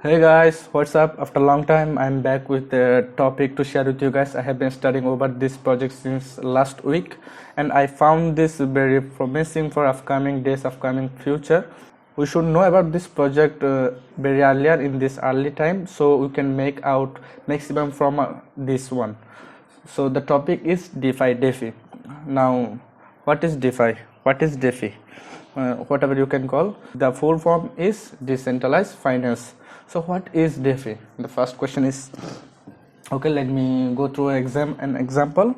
Hey guys, what's up? After a long time, I'm back with a topic to share with you guys. I have been studying over this project since last week, and I found this very promising for upcoming days, upcoming future. We should know about this project very earlier in this early time, so we can make out maximum from this one. So the topic is DeFi. Now, what is DeFi? What is DeFi? Whatever you can call. The full form is decentralized finance. So what is DeFi? The first question is, okay, let me go through an example.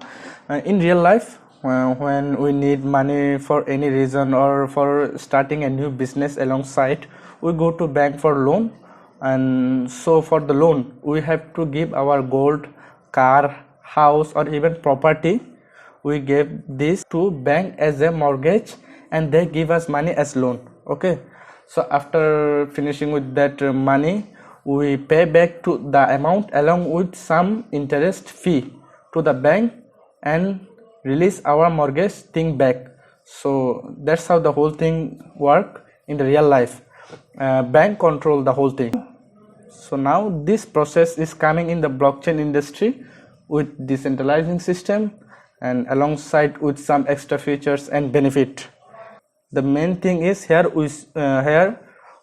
In real life, when we need money for any reason or for starting a new business alongside, we go to bank for loan, and so for the loan we have to give our gold, car, house, or even property. We give this to bank as a mortgage, and they give us money as loan. Okay, so after finishing with that money, we pay back to the amount along with some interest fee to the bank and release our mortgage thing back. So that's how the whole thing work in the real life. Bank control the whole thing. So now this process is coming in the blockchain industry with decentralizing system and alongside with some extra features and benefit. The main thing is here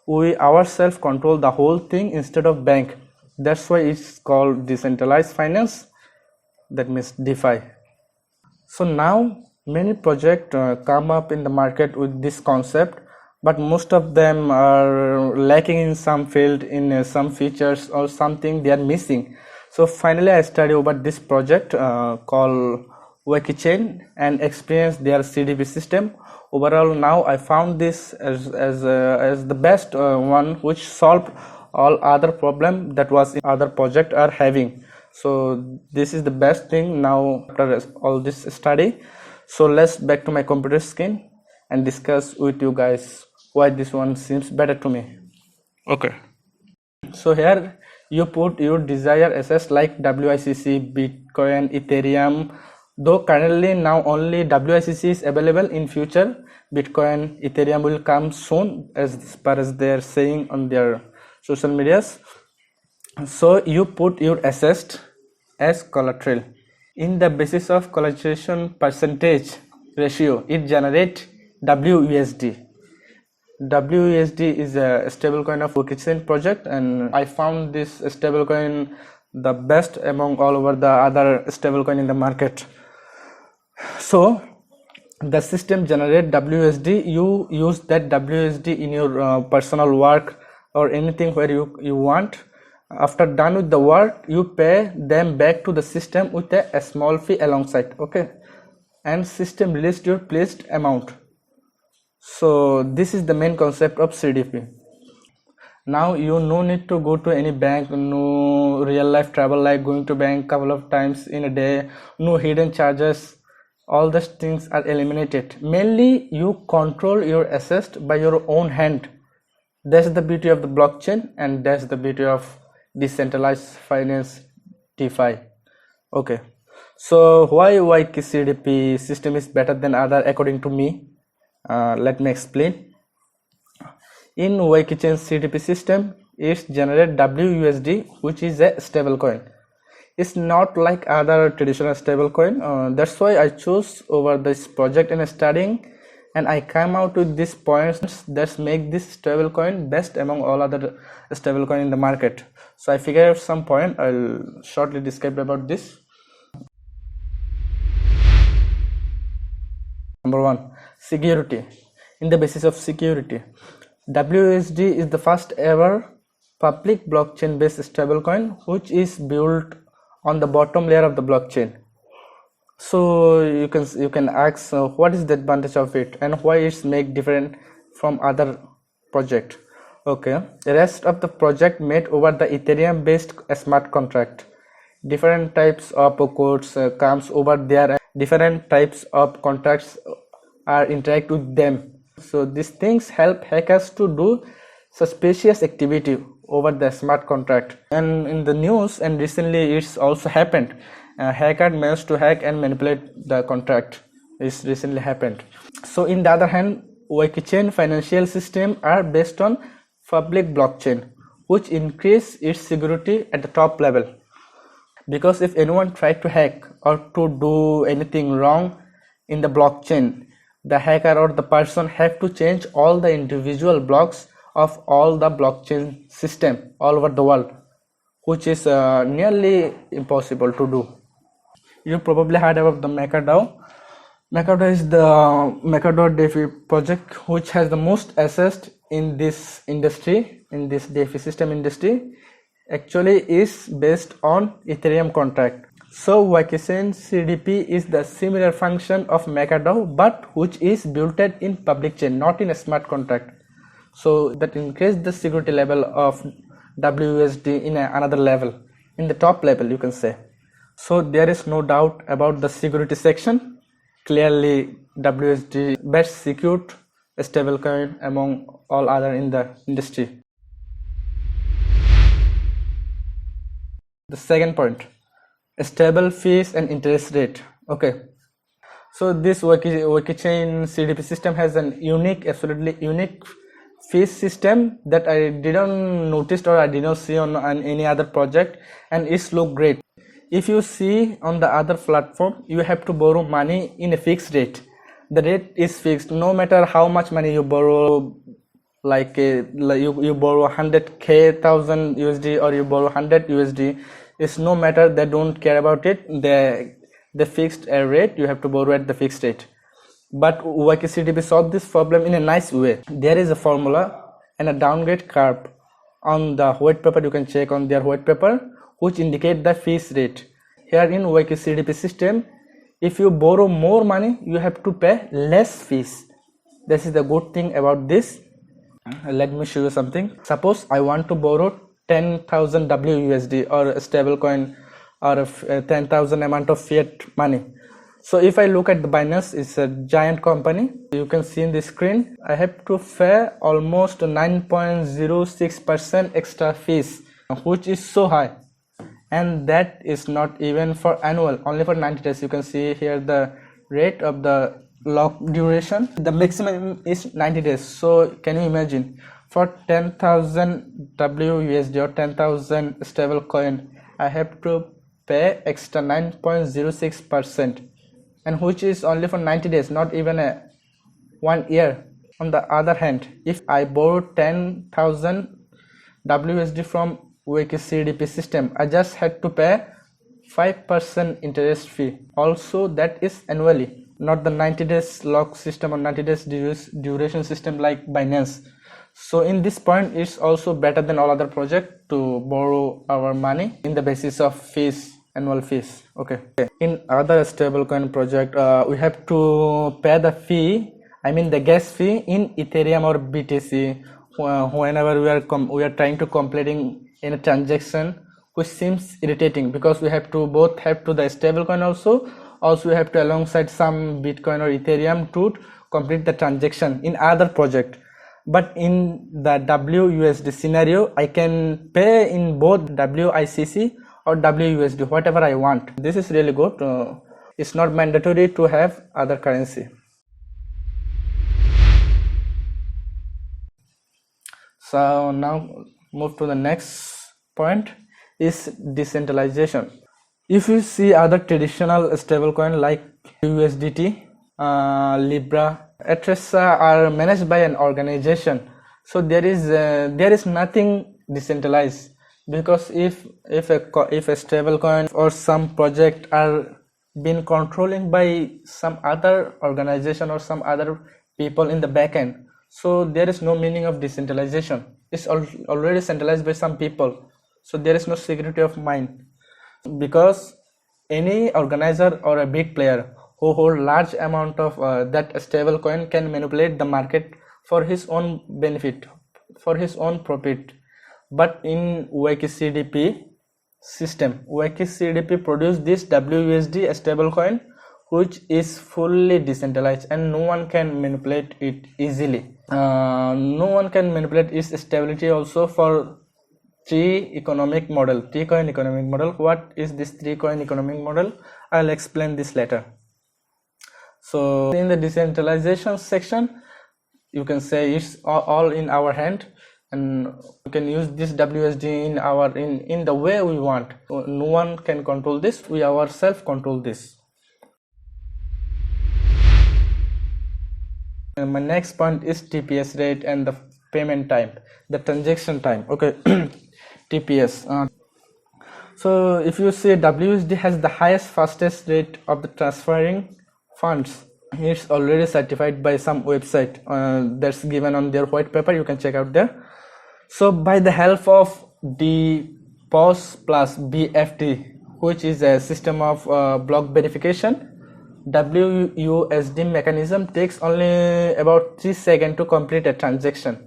we ourselves control the whole thing instead of bank. That's why it's called decentralized finance. That means DeFi. So now many projects come up in the market with this concept, but most of them are lacking in some field, in some features or something they are missing. So finally I studied about this project called WAYKICHAIN and experienced their CDP system. Overall, now I found this as the best one which solved all other problem that was in other project are having. So this is the best thing now after all this study. So let's back to my computer screen and discuss with you guys why this one seems better to me. Okay, so here you put your desired assets like WICC, Bitcoin, Ethereum. Though currently now only WICC is available, in future Bitcoin, Ethereum will come soon as far as they are saying on their social medias. So you put your assets as collateral. In the basis of collateralization percentage ratio, it generates WUSD. WUSD is a stablecoin of WAYKICHAIN project, and I found this stablecoin the best among all over the other stablecoin in the market. So the system generate WUSD. You use that WUSD in your personal work or anything where you want. After done with the work, you pay them back to the system with a small fee alongside. Okay, and system released your pledged amount. So this is the main concept of CDP. Now you no need to go to any bank, no real life travel like going to bank couple of times in a day, no hidden charges. All these things are eliminated. Mainly you control your assets by your own hand. That's the beauty of the blockchain, and that's the beauty of decentralized finance, DeFi. Okay, so why CDP system is better than other according to me? Let me explain. In WAYKICHAIN CDP system, it generates WUSD, which is a stable coin. It's not like other traditional stablecoin. That's why I chose over this project and studying, and I came out with these points that make this stablecoin best among all other stablecoin in the market. So I figured out some point. I'll shortly describe about this. Number one, security. In the basis of security, WUSD is the first ever public blockchain based stablecoin which is built on the bottom layer of the blockchain. So you can ask what is the advantage of it and why it's make different from other project. Okay, the rest of the project made over the Ethereum based smart contract. Different types of codes comes over there, and different types of contracts are interact with them. So these things help hackers to do suspicious activity over the smart contract. And in the news, and recently it's also happened, hacker managed to hack and manipulate the contract. This recently happened. So in the other hand, WAYKICHAIN financial system are based on public blockchain, which increase its security at the top level. Because if anyone tried to hack or to do anything wrong in the blockchain, the hacker or the person have to change all the individual blocks of all the blockchain system all over the world, which is nearly impossible to do. You probably heard about the MakerDAO. MakerDAO is the DeFi project which has the most assets in this industry, in this DeFi system industry. Actually is based on Ethereum contract. So WAYKICHAIN CDP is the similar function of MakerDAO, but which is built in public chain, not in a smart contract. So that increases the security level of WUSD in another level, in the top level you can say. So there is no doubt about the security section. Clearly WUSD best secured stablecoin among all other in the industry. The second point, stable fees and interest rate. Okay, so this WAYKICHAIN CDP system has an unique, absolutely unique fee system that I didn't notice or I did not see on any other project, and it's look great. If you see on the other platform, you have to borrow money in a fixed rate. The rate is fixed no matter how much money you borrow, like you borrow 100,000 USD or you borrow 100 USD. It's no matter, they don't care about it. The fixed rate, you have to borrow at the fixed rate. But WAYKICHAIN CDP solved this problem in a nice way. There is a formula and a downgrade curve on the white paper. You can check on their white paper, which indicate the fees rate. Here in WAYKICHAIN CDP system, if you borrow more money, you have to pay less fees. This is the good thing about this. Let me show you something. Suppose I want to borrow 10,000 WUSD or a stable coin or 10,000 amount of fiat money. So if I look at the Binance, it's a giant company. You can see in the screen, I have to pay almost 9.06% extra fees, which is so high. And that is not even for annual, only for 90 days. You can see here the rate of the lock duration. The maximum is 90 days. So can you imagine, for 10,000 WUSD or 10,000 stable coin, I have to pay extra 9.06%, and which is only for 90 days, not even a 1 year. On the other hand, if I borrow 10,000 WUSD from WAYKICHAIN CDP system, I just had to pay 5% interest fee. Also that is annually, not the 90 days lock system or 90 days duration system like Binance. So in this point, it's also better than all other projects to borrow our money in the basis of fees, annual fees. Okay. In other stablecoin project, we have to pay the fee, I mean the gas fee in Ethereum or BTC whenever we are trying to completing in a transaction, which seems irritating because we have to both have to the stablecoin also we have to alongside some Bitcoin or Ethereum to complete the transaction in other project. But in the WUSD scenario, I can pay in both WICC or WUSD, whatever I want. This is really good. It's not mandatory to have other currency. So now move to the next point, is decentralization. If you see other traditional stablecoin like USDT, Libra, etc. are managed by an organization, so there is nothing decentralized, because if a stablecoin or some project are been controlling by some other organization or some other people in the backend, so there is no meaning of decentralization. It's already centralized by some people, so there is no security of mind, because any organizer or a big player who hold large amount of that stable coin can manipulate the market for his own benefit, for his own profit. But in WAYKICHAIN CDP system, WAYKICHAIN CDP produced this WUSD stable coin, which is fully decentralized and no one can manipulate it easily. No one can manipulate its stability also for three coin economic model. What is this three coin economic model? I'll explain this later. So in the decentralization section, you can say it's all in our hand. and we can use this WSD in the way we want. No one can control this, we ourselves control this. And my next point is TPS rate and the payment time, the transaction time. Okay. TPS. So if you see, WSD has the highest fastest rate of the transferring funds. It's already certified by some website that's given on their white paper, you can check out there. So by the help of the POS plus BFT, which is a system of block verification, WUSD mechanism takes only about 3 seconds to complete a transaction,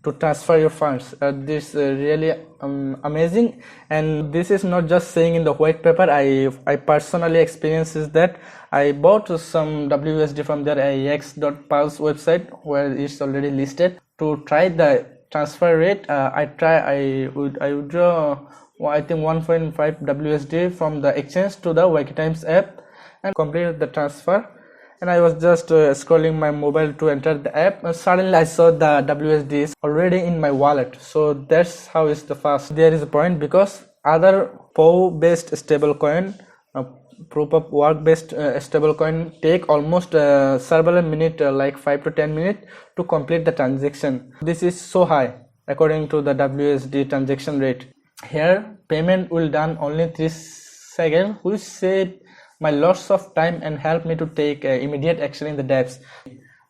to transfer your funds. This really amazing, and this is not just saying in the white paper. I personally experiences that. I bought some WSD from their ix.pulse website where it's already listed. To try the transfer rate, I would draw, I think, 1.5 WSD from the exchange to the WAYKICHAIN app and complete the transfer. And I was just scrolling my mobile to enter the app, and suddenly I saw the WSD is already in my wallet. So that's how it's the fast. There is a point, because other POW based stablecoin, proof of work based stablecoin take almost several minutes, like 5 to 10 minutes to complete the transaction. This is so high according to the WSD transaction rate. Here payment will done only 3 seconds, which saved my lots of time and help me to take immediate action in the dApps.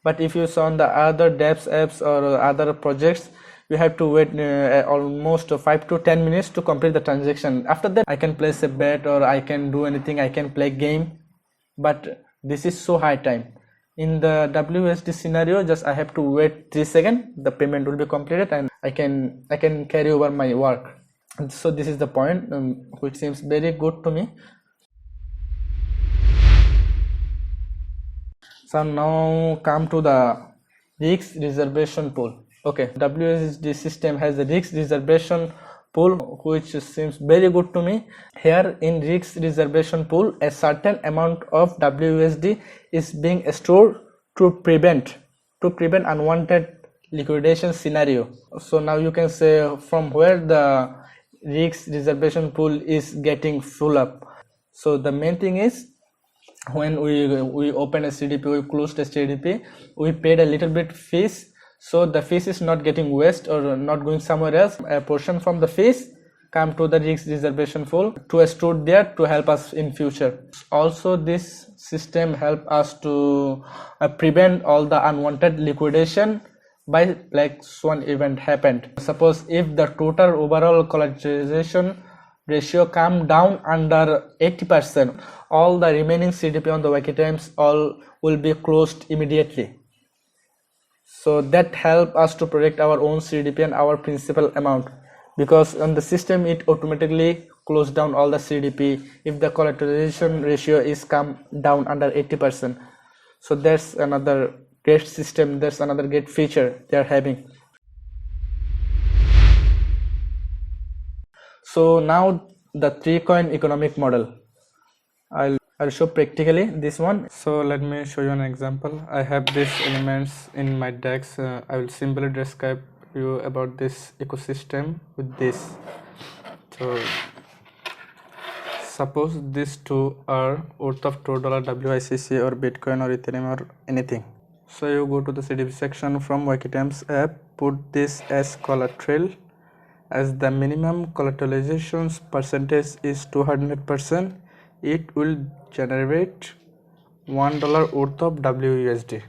But if you saw on the other dApps apps or other projects, you have to wait almost 5 to 10 minutes to complete the transaction. After that I can place a bet, or I can do anything, I can play game. But this is so high time. In the WSD scenario, just I have to wait 3 seconds, the payment will be completed, and I can carry over my work. And so this is the point, which seems very good to me. So now come to the risk reservation pool. Okay, WSD system has a risk reservation pool, which seems very good to me. Here in risk reservation pool, a certain amount of WSD is being stored to prevent unwanted liquidation scenario. So now you can say from where the risk reservation pool is getting full up. So the main thing is, when we open a CDP, we closed a CDP, we paid a little bit fees, so the fees is not getting waste or not going somewhere else. A portion from the fees come to the risk reservation pool to store there to help us in future. Also this system help us to prevent all the unwanted liquidation by black swan event happened. Suppose if the total overall collateralization ratio come down under 80%, all the remaining CDP on the WAYKICHAIN all will be closed immediately. So that help us to protect our own CDP and our principal amount, because on the system it automatically close down all the CDP if the collateralization ratio is come down under 80%. So that's another great system, that's another great feature they are having. So now the 3-coin economic model, I'll show practically this one. So let me show you an example. I have these elements in my DEX. I will simply describe you about this ecosystem with this. So suppose these two are worth of $2 WICC or Bitcoin or Ethereum or anything. So you go to the CDP section from WAYKICHAIN app, put this as collateral. As the minimum collateralization percentage is 200%, it will generate $1 worth of WUSD.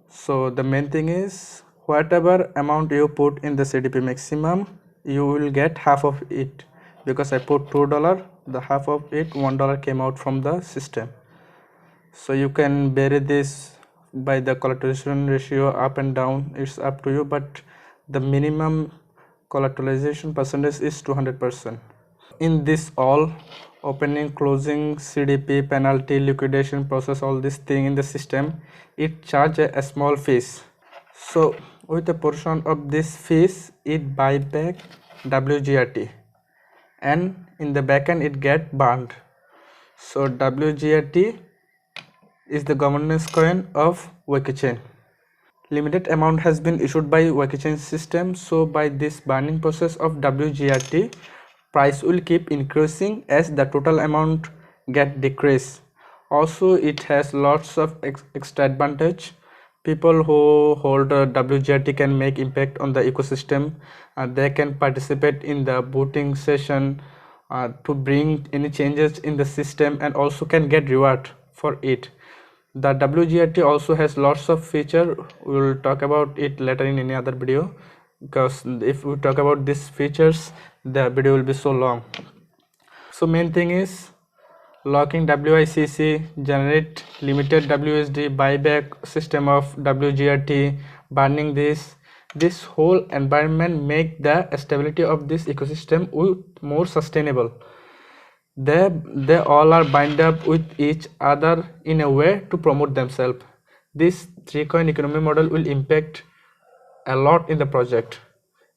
So the main thing is, whatever amount you put in the CDP maximum, you will get half of it. Because I put $2, the half of it, $1 came out from the system. So you can vary this by the collateralization ratio up and down, it's up to you, but the minimum collateralization percentage is 200%. In this all opening, closing, CDP, penalty, liquidation process, all this thing in the system, it charge a small fees. So with a portion of this fees, it buy back WGRT, and in the backend it get burned. So WGRT is the governance coin of WAYKICHAIN. limited amount has been issued by WAYKICHAIN system. So by this burning process of WGRT, price will keep increasing as the total amount get decreased. Also, it has lots of extra advantage. People who hold a WGRT can make impact on the ecosystem. They can participate in the voting session to bring any changes in the system, and also can get reward for it. The WGRT also has lots of feature. We will talk about it later in any other video, because if we talk about these features, the video will be so long. So main thing is locking WICC, generate limited WSD, buyback system of WGRT, burning this whole environment make the stability of this ecosystem more sustainable. They all are bind up with each other in a way to promote themselves. This three coin economy model will impact a lot in the project,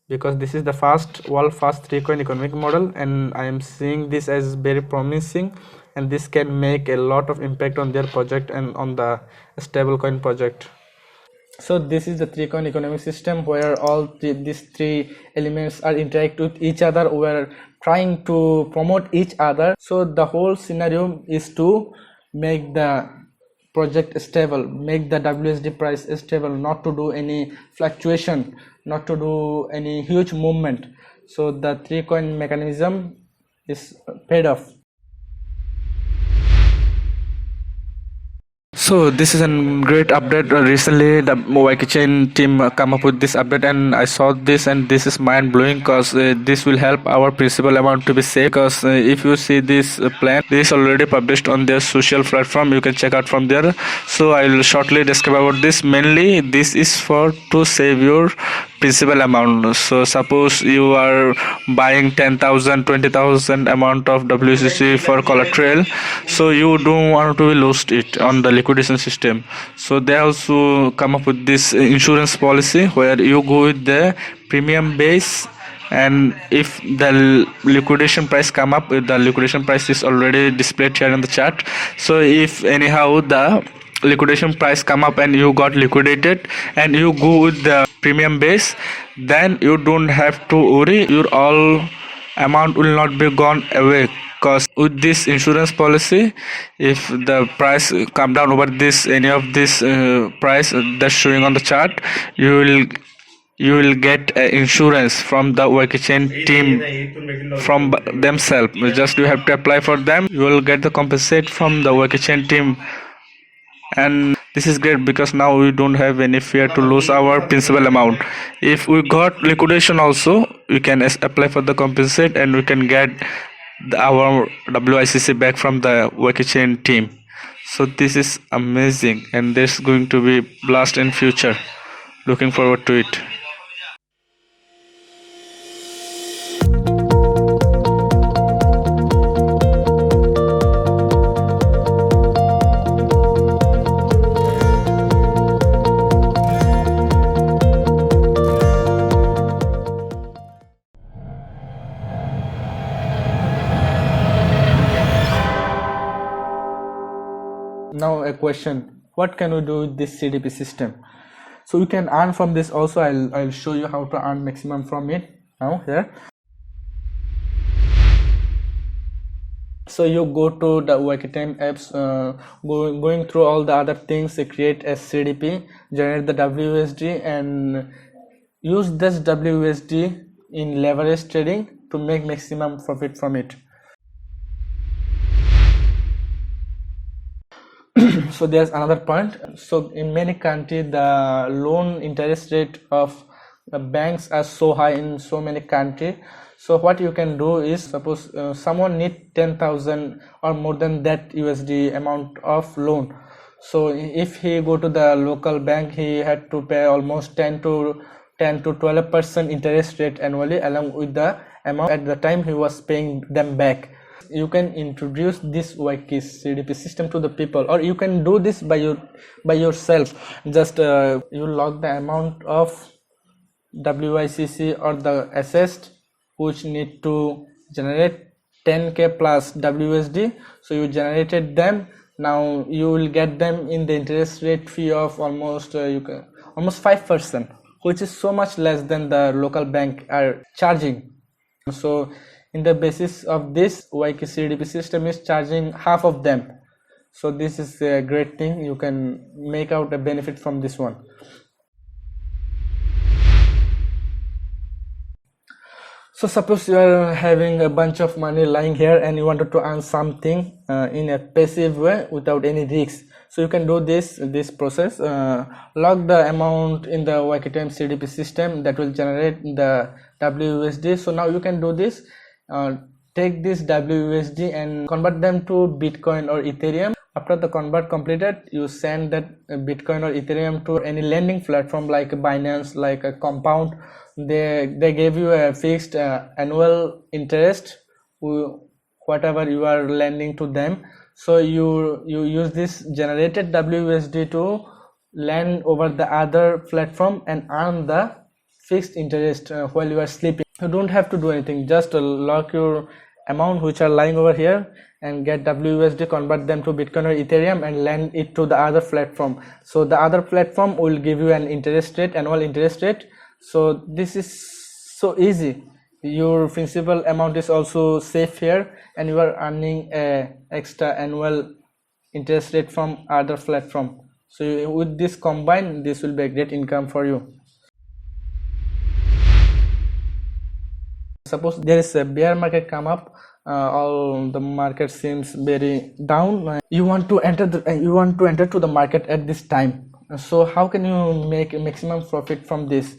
because this is the world first three coin economic model, and I am seeing this as very promising, and this can make a lot of impact on their project and on the stablecoin project. So this is the three coin economic system where all these three elements are interact with each other. We're trying to promote each other. So the whole scenario is to make the project stable, make the WSD price stable, not to do any fluctuation, not to do any huge movement. So the three coin mechanism is paid off. So this is a great update. Recently the WAYKICHAIN team come up with this update, and I saw this, and this is mind blowing, because this will help our principal amount to be safe. Because if you see this plan, this is already published on their social platform, you can check out from there. So I will shortly describe about this. Mainly this is for to save your principal amount. So suppose you are buying 10,000 20,000 amount of WCC for collateral, so you don't want to lose it on the liquidation system. So they also come up with this insurance policy where you go with the premium base, and if the liquidation price come up, the liquidation price is already displayed here in the chart. So if anyhow the liquidation price come up and you got liquidated and you go with the premium base, then you don't have to worry, your all amount will not be gone away. Because with this insurance policy, if the price come down over this any of this price that's showing on the chart, you will get insurance from the WAYKICHAIN team from themselves. Just you have to apply for them, you will get the compensate from the WAYKICHAIN team. And this is great because now we don't have any fear to lose our principal amount. If we got liquidation also, we can apply for the compensate, and we can get our WICC back from the WAYKICHAIN team. So this is amazing, and there's going to be blast in future. Looking forward to it. Now a question, what can we do with this CDP system? So you can earn from this also. I'll show you how to earn maximum from it now here. So you go to the WAYKICHAIN apps, going through all the other things, create a CDP, generate the WSD, and use this WSD in leverage trading to make maximum profit from it. So there's another point. So in many countries, the loan interest rate of the banks are so high in so many countries. So what you can do is, suppose someone need 10,000 or more than that USD amount of loan. So if he go to the local bank, he had to pay almost 10 to 12% interest rate annually, along with the amount at the time he was paying them back. You can introduce this WAYKICHAIN CDP system to the people, or you can do this by yourself. Just you log the amount of WICC or the assessed, which need to generate 10k plus WSD. So you generated them. Now you will get them in the interest rate fee of almost almost 5%, which is so much less than the local bank are charging. So in the basis of this, WAYKICHAIN CDP system is charging half of them. So this is a great thing. You can make out a benefit from this one. So suppose you are having a bunch of money lying here and you wanted to earn something in a passive way without any risks. So you can do this process. Log the amount in the WAYKICHAIN CDP system that will generate the WUSD. So now you can do this. Take this WUSD and convert them to Bitcoin or Ethereum. After the convert completed, you send that Bitcoin or Ethereum to any lending platform like Binance, like a Compound. They gave you a fixed annual interest, whatever you are lending to them. So you use this generated WUSD to lend over the other platform and earn the fixed interest while you are sleeping. You don't have to do anything, just lock your amount which are lying over here and get WUSD, convert them to Bitcoin or Ethereum and lend it to the other platform. So the other platform will give you an interest rate, annual interest rate. So this is so easy. Your principal amount is also safe here and you are earning a extra annual interest rate from other platform. So with this combined, this will be a great income for you. Suppose there is a bear market come up, all the market seems very down. You want to enter to the market at this time. So how can you make a maximum profit from this?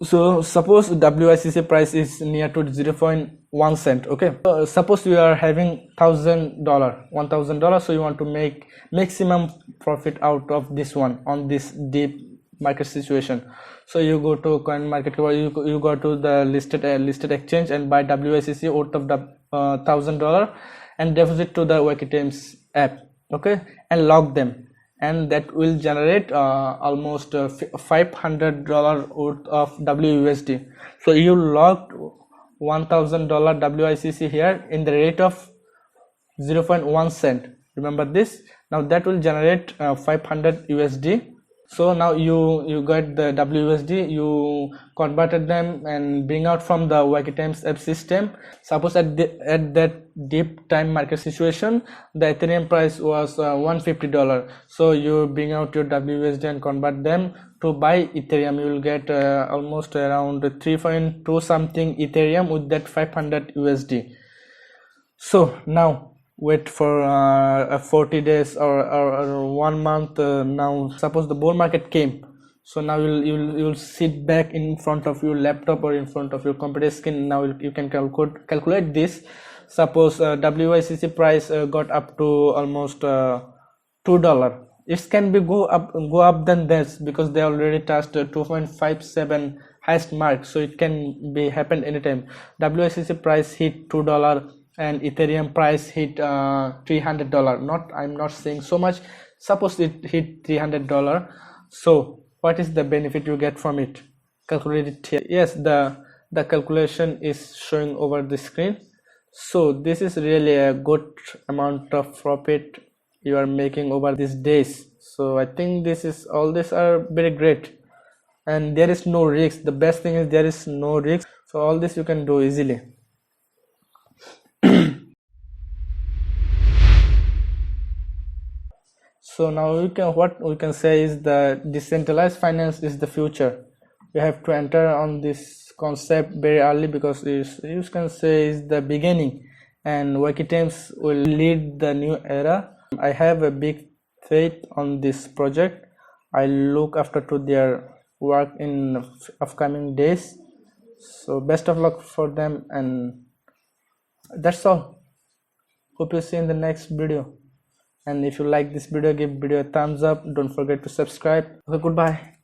So suppose WICC price is near to 0.1 cent. Okay, suppose you are having $1,000, so you want to make maximum profit out of this one on this deep market situation. So you go to CoinMarketCap, you go to the listed exchange and buy WICC worth of the $1,000 and deposit to the WAYKICHAIN app. Okay, and log them, and that will generate almost $500 worth of WUSD. So you logged $1,000 WICC here in the rate of 0.1 cent. Remember this. Now that will generate 500 USD. So now you got the WUSD, you converted them and bring out from the WAYKICHAIN app system. Suppose at that deep time market situation, the Ethereum price was $150. So you bring out your WUSD and convert them to buy Ethereum. You will get almost around 3.2 something Ethereum with that 500 USD. So now wait for 40 days or 1 month. Now suppose the bull market came, so now you'll sit back in front of your laptop or in front of your computer screen. Now you can calculate this. Suppose WICC price got up to almost $2. It can be go up than this because they already touched 2.57 highest mark, so it can be happen anytime. WICC price hit $2 and Ethereum price hit $300. I'm not saying so much. Suppose it hit $300. So what is the benefit you get from it? Calculate it here. Yes, the calculation is showing over the screen. So this is really a good amount of profit you are making over these days. So I think all these are very great, and there is no risk. The best thing is there is no risk. So all this you can do easily. So now what we can say is the decentralized finance is the future. You have to enter on this concept very early because you can say is the beginning, and WAYKICHAIN will lead the new era. I have a big faith on this project. I look after to their work in upcoming days. So best of luck for them, and that's all. Hope you see in the next video. And if you like this video, give video a thumbs up. Don't forget to subscribe. Okay, goodbye.